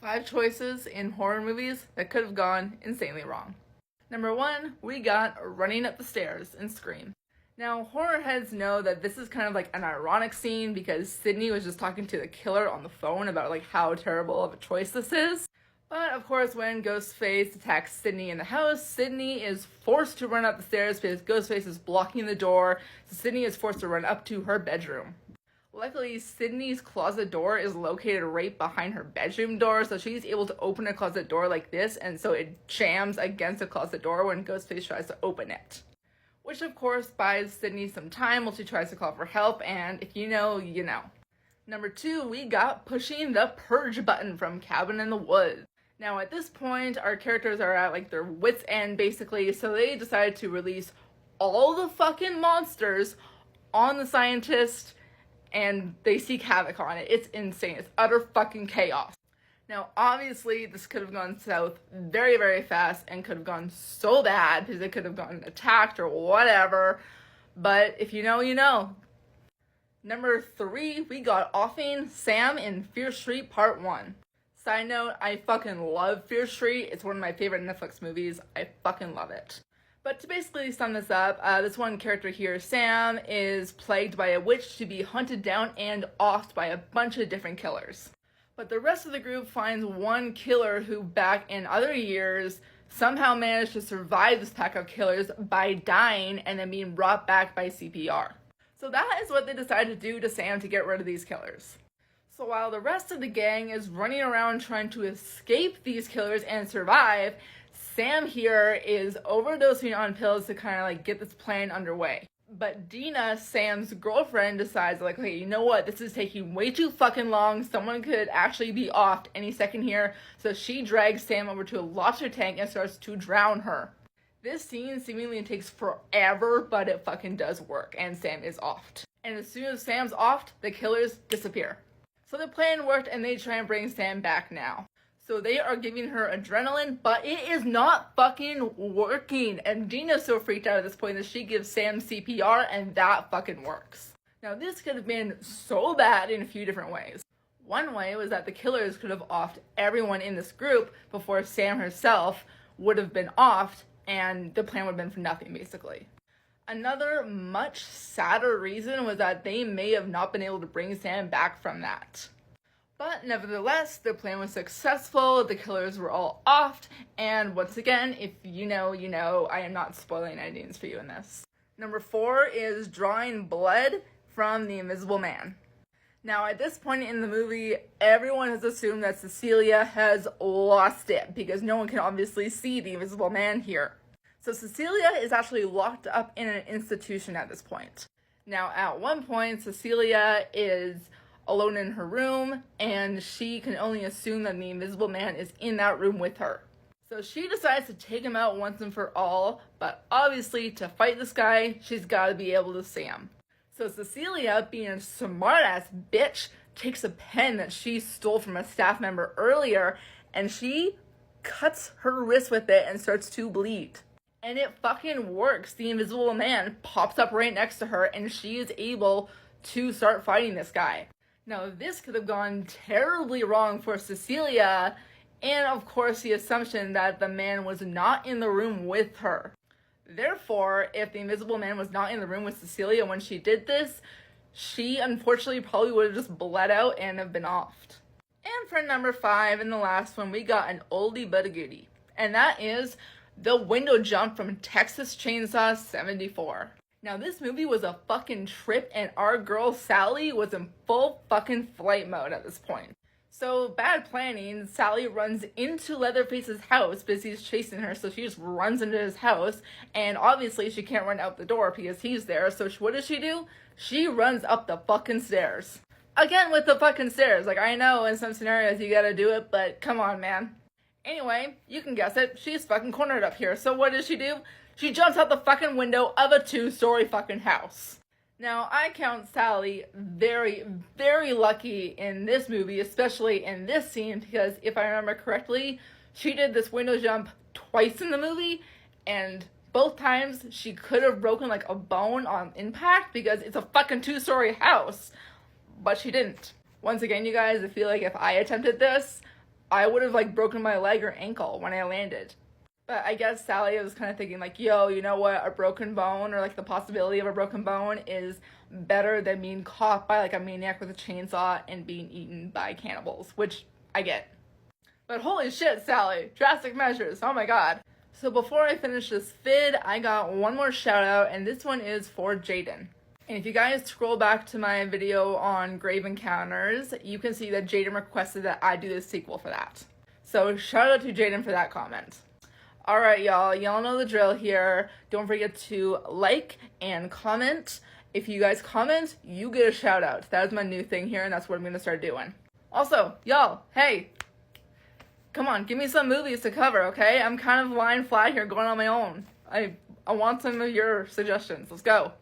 5 choices in horror movies that could have gone insanely wrong. Number 1, we got Running Up the Stairs in Scream. Now, horror heads know that this is kind of like an ironic scene because Sidney was just talking to the killer on the phone about like how terrible of a choice this is. But of course, when Ghostface attacks Sidney in the house, Sidney is forced to run up the stairs because Ghostface is blocking the door, so Sidney is forced to run up to her bedroom. Luckily, Sidney's closet door is located right behind her bedroom door, so she's able to open a closet door like this, and so it jams against the closet door when Ghostface tries to open it. Which of course buys Sidney some time while she tries to call for help, and if you know, you know. Number 2, we got pushing the purge button from Cabin in the Woods. Now at this point, our characters are at like their wits' end basically, so they decide to release all the fucking monsters on the scientist, and they seek havoc on it. It's insane. It's utter fucking chaos. Now, obviously, this could have gone south very, very fast and could have gone so bad because it could have gotten attacked or whatever. But if you know, you know. Number 3, we got offing Sam in Fear Street Part 1. Side note, I fucking love Fear Street. It's one of my favorite Netflix movies. I fucking love it. But to basically sum this up, this one character here, Sam, is plagued by a witch to be hunted down and offed by a bunch of different killers. But the rest of the group finds one killer who, back in other years, somehow managed to survive this pack of killers by dying and then being brought back by CPR. So that is what they decide to do to Sam to get rid of these killers. So while the rest of the gang is running around trying to escape these killers and survive, Sam here is overdosing on pills to kind of like get this plan underway. But Dina, Sam's girlfriend, decides like, okay, you know what? This is taking way too fucking long. Someone could actually be offed any second here. So she drags Sam over to a lobster tank and starts to drown her. This scene seemingly takes forever, but it fucking does work, and Sam is offed. And as soon as Sam's offed, the killers disappear. So the plan worked, and they try and bring Sam back now. So they are giving her adrenaline, but it is not fucking working. And Dina's so freaked out at this point that she gives Sam CPR, and that fucking works. Now this could have been so bad in a few different ways. One way was that the killers could have offed everyone in this group before Sam herself would have been offed, and the plan would have been for nothing, basically. Another much sadder reason was that they may have not been able to bring Sam back from that. But nevertheless, their plan was successful, the killers were all offed, and once again, if you know, you know, I am not spoiling endings for you in this. Number 4 is drawing blood from the Invisible Man. Now, at this point in the movie, everyone has assumed that Cecilia has lost it, because no one can obviously see the Invisible Man here. So Cecilia is actually locked up in an institution at this point. Now, at one point, Cecilia is alone in her room, and she can only assume that the Invisible Man is in that room with her. So she decides to take him out once and for all, but obviously to fight this guy, she's got to be able to see him. So Cecilia, being a smart-ass bitch, takes a pen that she stole from a staff member earlier, and she cuts her wrist with it and starts to bleed. And it fucking works. The Invisible Man pops up right next to her, and she is able to start fighting this guy. Now, this could have gone terribly wrong for Cecilia, and of course the assumption that the man was not in the room with her. Therefore, if the Invisible Man was not in the room with Cecilia when she did this, she unfortunately probably would have just bled out and have been offed. And for number 5, and the last one, we got an oldie but a goodie. And that is the window jump from Texas Chainsaw 74. Now, this movie was a fucking trip, and our girl Sally was in full fucking flight mode at this point. So, bad planning, Sally runs into Leatherface's house because he's chasing her, so she just runs into his house, and obviously she can't run out the door because he's there, so what does she do? She runs up the fucking stairs. Again with the fucking stairs, like I know in some scenarios you gotta do it, but come on, man. Anyway, you can guess it, she's fucking cornered up here, so what does she do? She jumps out the fucking window of a 2-story fucking house. Now, I count Sally very, very lucky in this movie, especially in this scene, because if I remember correctly, she did this window jump twice in the movie, and both times she could have broken like a bone on impact because it's a fucking 2-story house, but she didn't. Once again, you guys, I feel like if I attempted this, I would have like broken my leg or ankle when I landed. But I guess Sally was kind of thinking like, yo, you know what? A broken bone or like the possibility of a broken bone is better than being caught by like a maniac with a chainsaw and being eaten by cannibals, which I get. But holy shit, Sally, drastic measures, oh my god. So before I finish this vid, I got one more shout out, and this one is for Jaden. And if you guys scroll back to my video on Grave Encounters, you can see that Jaden requested that I do the sequel for that. So shout out to Jaden for that comment. Alright, y'all know the drill here. Don't forget to like and comment. If you guys comment, you get a shout out. That is my new thing here, and that's what I'm going to start doing. Also, y'all, hey, come on, give me some movies to cover, okay? I'm kind of lying flat here, going on my own. I want some of your suggestions. Let's go.